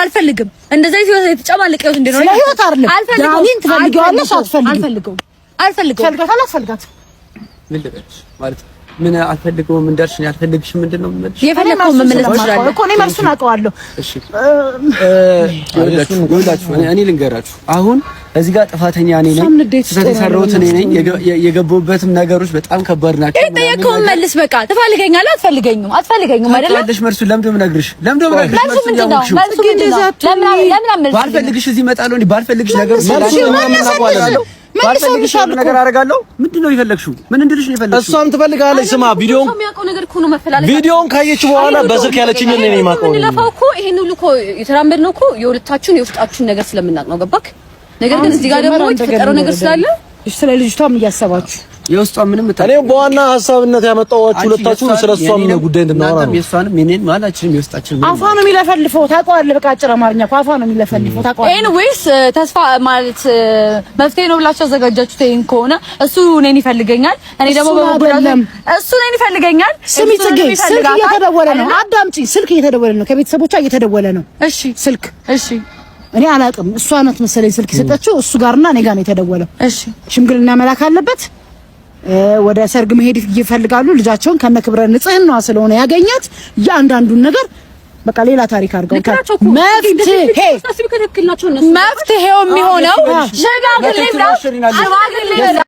አልፈልግም እንደዛ ይወስ የተጨማለቀ ይወስ እንደሆነ ለህይወት አይደለም ዳኒን ትፈልጊዋለሽ አትፈልጊም ፈልጋት ምን ልበልሽ ማለት ምን አልፈልገውም እንዳልሽኝ አልፈልግሽም ምንድነው ማለት የፈለከው መመለስ ይችላል እኮ እኔ መልሱን አውቀዋለሁ እሺ እኔ ልንገራችሁ አሁን እዚህ ጋር ጥፋተኛ እኔ ነኝ ስለተሰራሁት እኔ ነኝ የገባሁበትም ነገሮች በጣም ከባድ ናቸው ጠየቀው መልስ በቃ ትፈልገኛለህ አትፈልገኝም አይደል አለሽ መልሱ ለምንድነው ነግርሽ ባልፈልግሽ እዚህ እመጣለሁ እንዴ ባልፈልግሽ ነገር ባልፈልግሽ ነገር አደርጋለሁ ምንድነው የፈለግሽው ምን እንድልሽ ነው የፈለግሽው እሷም ትፈልጋለች ስማ ቪዲዮን ካየች በኋላ በስልክ ያለችኝ እኔ ነኝ ማቀው ለፋውኮ ይሄን ሁሉ እኮ የተራመድነው እኮ የሁለታችሁን የውስጣችሁን ነገር ስለምናቅ ነው ገባክ ነገር ግን እዚህ ጋር ደግሞ የተፈጠረው ነገር ስላለ ስለ ልጅቷም እያሰባችሁ የውስጧ ምንም እኔ በዋና ሐሳብነት ያመጣዋችሁ ሁለታችሁ ስለሷም ጉዳይ እንድናወራ ነው የሷንም የኔን ማላችንም የውስጣችን አፋ ነው የሚለፈልፈው ታውቀዋለህ በቃ አጭር አማርኛ አፋ ነው የሚለፈልፈው ታውቀዋለህ ኤኒዌይስ ተስፋ ማለት መፍትሄ ነው ብላችሁ አዘጋጃችሁት ይሄን ከሆነ እሱ እኔን ይፈልገኛል እኔ ደግሞ በመጉዳለም እሱ እኔን ይፈልገኛል ስሚ ጽጌ ስልክ እየተደወለ ነው አዳምጪ ስልክ እየተደወለ ነው ከቤተሰቦቿ እየተደወለ ነው እሺ ስልክ እሺ እኔ አላውቅም እሷ ናት መሰለኝ ስልክ የሰጠችው እሱ ጋርና እኔ ጋር ነው የተደወለው እሺ ሽምግልና መላክ አለበት ወደ ሰርግ መሄድ ይፈልጋሉ ልጃቸውን ከነክብረ ንጽህናዋ ስለሆነ ያገኛት ያንዳንዱን ነገር በቃ ሌላ ታሪክ አድርገው መፍትሄው የሚሆነው ሽማግሌ